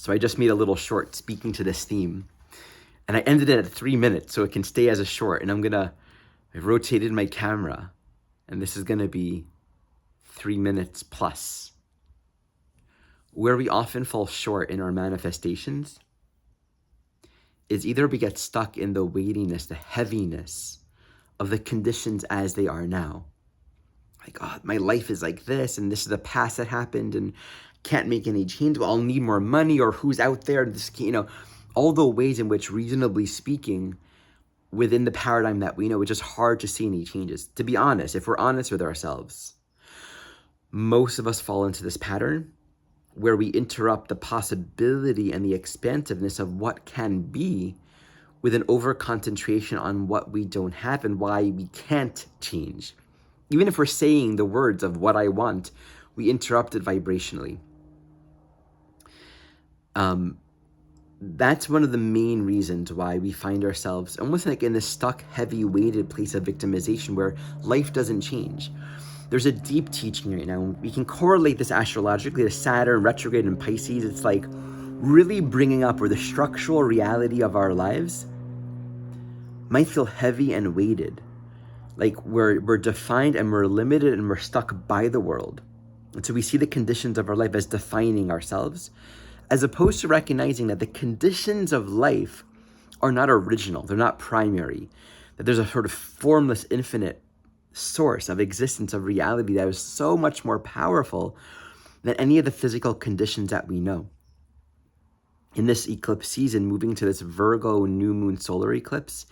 So I just made a little short speaking to this theme. And I ended it at 3 minutes so it can stay as a short. And I rotated my camera. And this is gonna be 3 minutes plus. Where we often fall short in our manifestations is either we get stuck in the weightiness, the heaviness of the conditions as they are now. Like, oh, my life is like this, and this is the past that happened, and can't make any change. Well, I'll need more money, or who's out there? This, all the ways in which, reasonably speaking, within the paradigm that we know, it's just hard to see any changes. To be honest, if we're honest with ourselves, most of us fall into this pattern where we interrupt the possibility and the expansiveness of what can be with an over-concentration on what we don't have and why we can't change. Even if we're saying the words of what I want, we interrupt it vibrationally. That's one of the main reasons why we find ourselves almost like in this stuck, heavy, weighted place of victimization where life doesn't change. There's a deep teaching right now. We can correlate this astrologically to Saturn retrograde in Pisces. It's like really bringing up where the structural reality of our lives might feel heavy and weighted. Like we're defined and we're limited and we're stuck by the world. And so we see the conditions of our life as defining ourselves, as opposed to recognizing that the conditions of life are not original, they're not primary, that there's a sort of formless, infinite source of existence, of reality that is so much more powerful than any of the physical conditions that we know. In this eclipse season, moving to this Virgo new moon solar eclipse,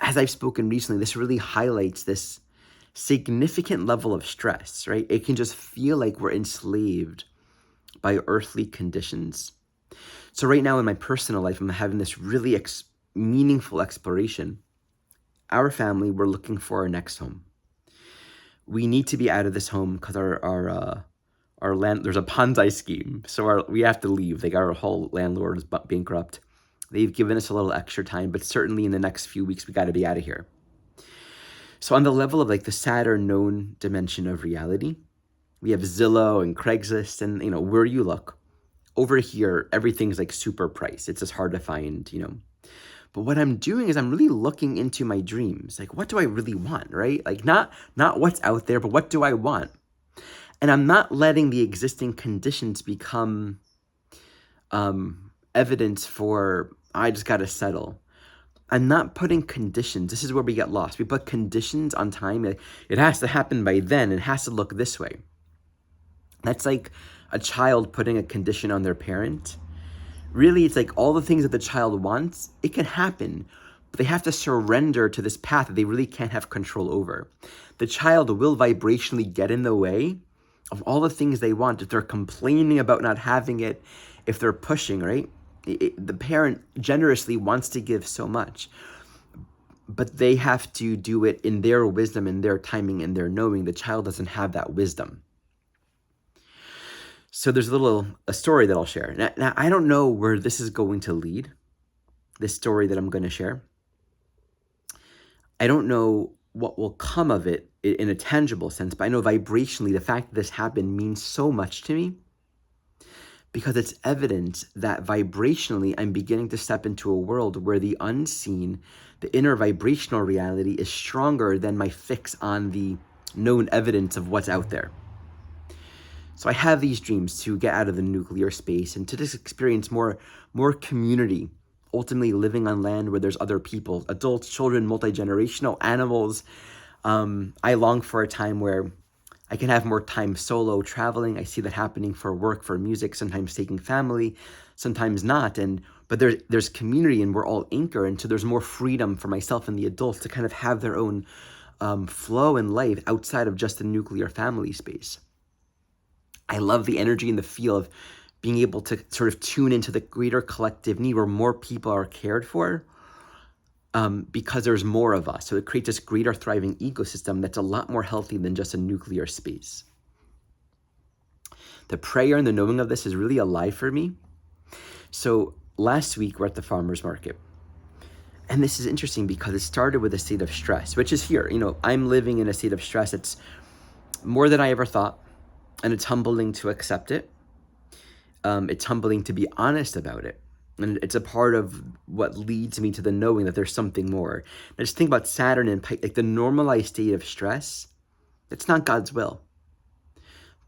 as I've spoken recently, this really highlights this significant level of stress, right? It can just feel like we're enslaved by earthly conditions. So right now in my personal life, I'm having this really meaningful exploration. Our family, we're looking for our next home. We need to be out of this home because our land, there's a Ponzi scheme. So we have to leave. Like our whole landlord is bankrupt. They've given us a little extra time, but certainly in the next few weeks, we got to be out of here. So on the level of like the Saturn known dimension of reality, we have Zillow and Craigslist and, where you look. Over here, everything's like super priced. It's just hard to find, But what I'm doing is I'm really looking into my dreams. Like, what do I really want, right? Like not what's out there, but what do I want? And I'm not letting the existing conditions become evidence for, I just got to settle. I'm not putting conditions. This is where we get lost. We put conditions on time. It has to happen by then. It has to look this way. That's like a child putting a condition on their parent. Really, it's like all the things that the child wants, it can happen, but they have to surrender to this path that they really can't have control over. The child will vibrationally get in the way of all the things they want. If they're complaining about not having it, if they're pushing, right? The parent generously wants to give so much, but they have to do it in their wisdom, in their timing, and their knowing. The child doesn't have that wisdom. So there's a story that I'll share. Now, I don't know where this is going to lead, this story that I'm going to share. I don't know what will come of it in a tangible sense, but I know vibrationally the fact that this happened means so much to me because it's evidence that vibrationally I'm beginning to step into a world where the unseen, the inner vibrational reality is stronger than my fix on the known evidence of what's out there. So I have these dreams to get out of the nuclear space and to just experience more community, ultimately living on land where there's other people, adults, children, multi-generational, animals. I long for a time where I can have more time solo traveling. I see that happening for work, for music, sometimes taking family, sometimes not. But there's community and we're all anchor. And so there's more freedom for myself and the adults to kind of have their own flow in life outside of just the nuclear family space. I love the energy and the feel of being able to sort of tune into the greater collective need where more people are cared for because there's more of us. So it creates this greater thriving ecosystem that's a lot more healthy than just a nuclear space. The prayer and the knowing of this is really alive for me. So last week we're at the farmer's market. And this is interesting because it started with a state of stress, which is here. I'm living in a state of stress. It's more than I ever thought. And it's humbling to accept it. it's humbling to be honest about it. And it's a part of what leads me to the knowing that there's something more. Now just think about Saturn and like the normalized state of stress. It's not God's will.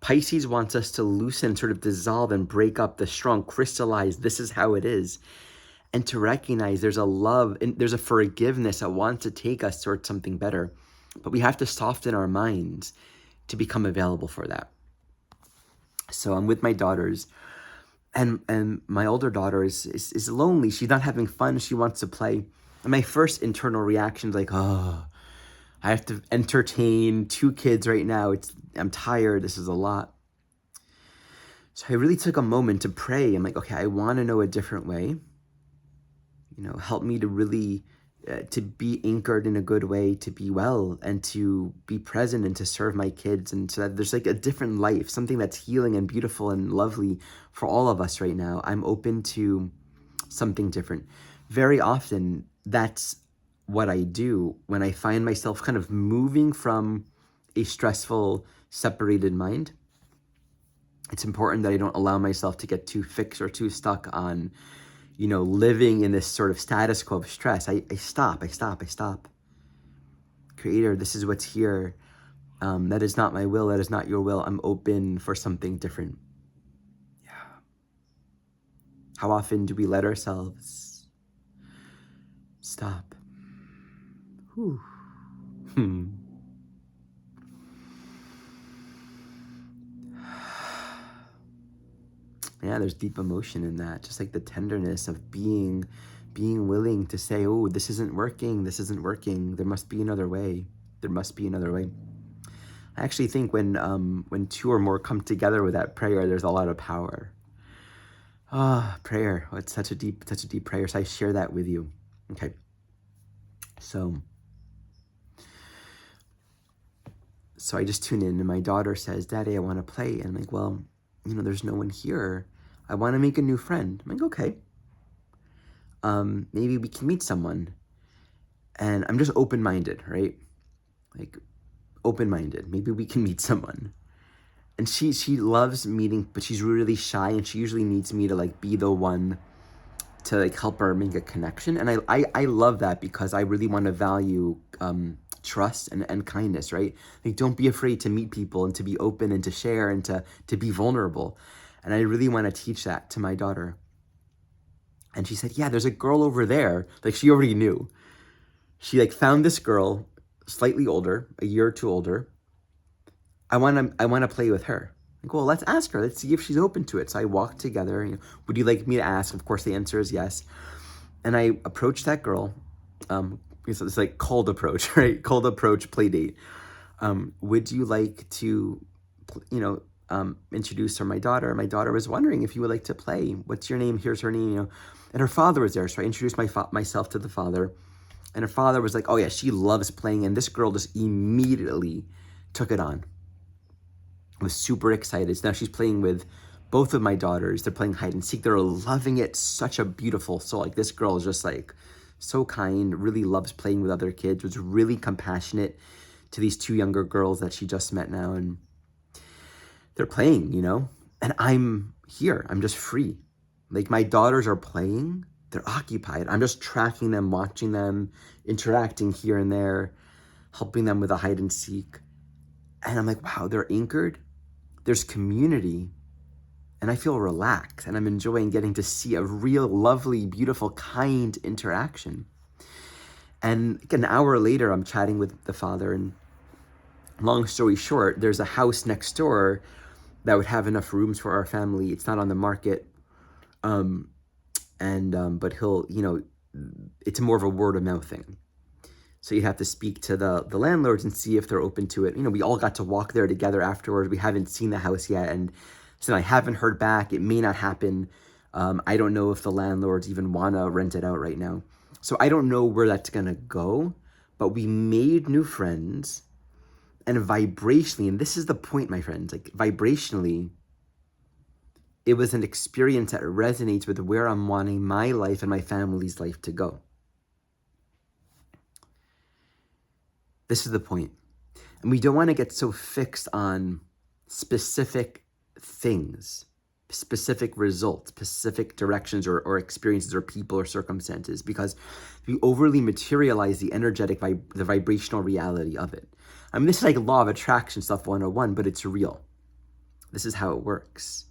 Pisces wants us to loosen, sort of dissolve and break up the strong, crystallize, this is how it is. And to recognize there's a love and there's a forgiveness that wants to take us towards something better. But we have to soften our minds to become available for that. So I'm with my daughters, and my older daughter is lonely. She's not having fun. She wants to play. And my first internal reaction is like, oh, I have to entertain 2 kids right now. I'm tired. This is a lot. So I really took a moment to pray. I'm like, okay, I want to know a different way. Help me to really, to be anchored in a good way, to be well, and to be present and to serve my kids. And so that there's like a different life, something that's healing and beautiful and lovely for all of us right now. I'm open to something different. Very often, that's what I do when I find myself kind of moving from a stressful, separated mind. It's important that I don't allow myself to get too fixed or too stuck on living in this sort of status quo of stress. I stop. Creator, this is what's here. That is not my will. That is not your will. I'm open for something different. Yeah. How often do we let ourselves stop? Whew. Yeah, there's deep emotion in that. Just like the tenderness of being willing to say, oh, this isn't working. There must be another way. I actually think when 2 or more come together with that prayer, there's a lot of power. Prayer. Oh, it's such a deep prayer. So I share that with you. Okay. So I just tune in and my daughter says, Daddy, I want to play. And I'm like, well, there's no one here. I want to make a new friend. I'm like, okay. Maybe we can meet someone. And I'm just open-minded, right? Like, open-minded. Maybe we can meet someone. And she loves meeting, but she's really shy, and she usually needs me to like be the one to like help her make a connection. And I love that because I really want to value trust and kindness, right? Like, don't be afraid to meet people and to be open and to share and to be vulnerable. And I really want to teach that to my daughter. And she said, yeah, there's a girl over there. Like, she already knew. She like found this girl, slightly older, a year or 2 older. I want to play with her. Like, well, let's ask her. Let's see if she's open to it. So I walked together. Would you like me to ask? Of course, the answer is yes. And I approached that girl. It's like cold approach, right? Cold approach play date. Would you like to, introduce her my daughter? My daughter was wondering if you would like to play. What's your name? Here's her name. And her father was there, so I introduced myself to the father. And her father was like, oh yeah, she loves playing. And this girl just immediately took it on. Was super excited. So now she's playing with both of my daughters. They're playing hide and seek. They're loving it. Such a beautiful soul. Like, this girl is just like so kind, really loves playing with other kids, was really compassionate to these 2 younger girls that she just met now. And they're playing, and I'm here. I'm just free. Like, my daughters are playing. They're occupied. I'm just tracking them, watching them, interacting here and there, helping them with a hide and seek. And I'm like, wow, they're anchored. There's community. And I feel relaxed. And I'm enjoying getting to see a real, lovely, beautiful, kind interaction. And like an hour later, I'm chatting with the father. And long story short, there's a house next door that would have enough rooms for our family. It's not on the market. But he'll, it's more of a word of mouth thing. So you'd have to speak to the landlords and see if they're open to it. We all got to walk there together afterwards. We haven't seen the house yet. And so I haven't heard back. It may not happen. I don't know if the landlords even want to rent it out right now. So I don't know where that's going to go. But we made new friends. And vibrationally, and this is the point, my friends, like vibrationally, it was an experience that resonates with where I'm wanting my life and my family's life to go. This is the point. And we don't want to get so fixed on specific things. specific results, specific directions or experiences or people or circumstances, because we overly materialize the energetic, the vibrational reality of it. I mean, this is like law of attraction stuff 101, but it's real. This is how it works.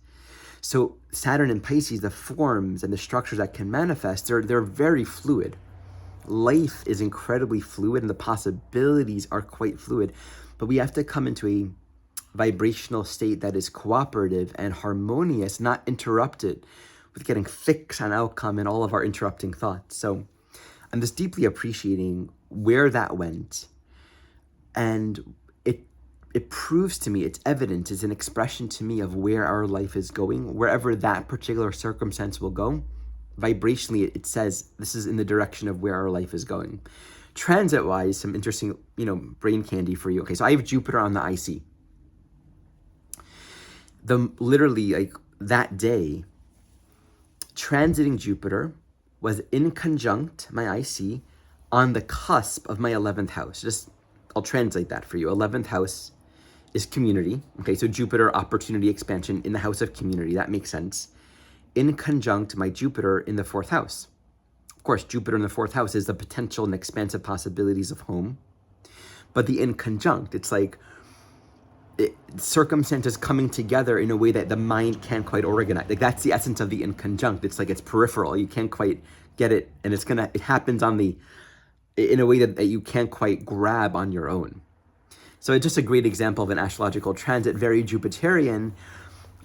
So Saturn and Pisces, the forms and the structures that can manifest, they're very fluid. Life is incredibly fluid and the possibilities are quite fluid, but we have to come into a vibrational state that is cooperative and harmonious, not interrupted with getting fixed on outcome and all of our interrupting thoughts. So I'm just deeply appreciating where that went. And it proves to me, it's evident, it's an expression to me of where our life is going, wherever that particular circumstance will go. Vibrationally, it says this is in the direction of where our life is going. Transit-wise, some interesting, brain candy for you. Okay, so I have Jupiter on the IC. Literally, like that day, transiting Jupiter was in conjunct my IC on the cusp of my 11th house. I'll translate that for you. 11th house is community. Okay, so Jupiter, opportunity, expansion in the house of community. That makes sense. In conjunct my Jupiter in the 4th house. Of course, Jupiter in the 4th house is the potential and expansive possibilities of home. But the in conjunct, it's like circumstances coming together in a way that the mind can't quite organize. Like that's the essence of the in conjunct. It's like it's peripheral. You can't quite get it, and it happens in a way that you can't quite grab on your own. So it's just a great example of an astrological transit, very Jupiterian,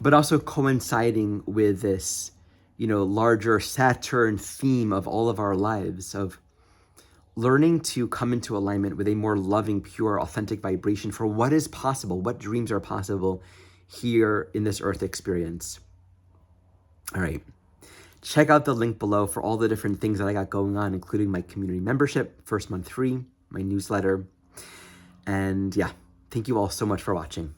but also coinciding with this, larger Saturn theme of all of our lives, of learning to come into alignment with a more loving, pure, authentic vibration for what is possible, what dreams are possible here in this earth experience. All right. Check out the link below for all the different things that I got going on, including my community membership, first month free, my newsletter. And yeah, thank you all so much for watching.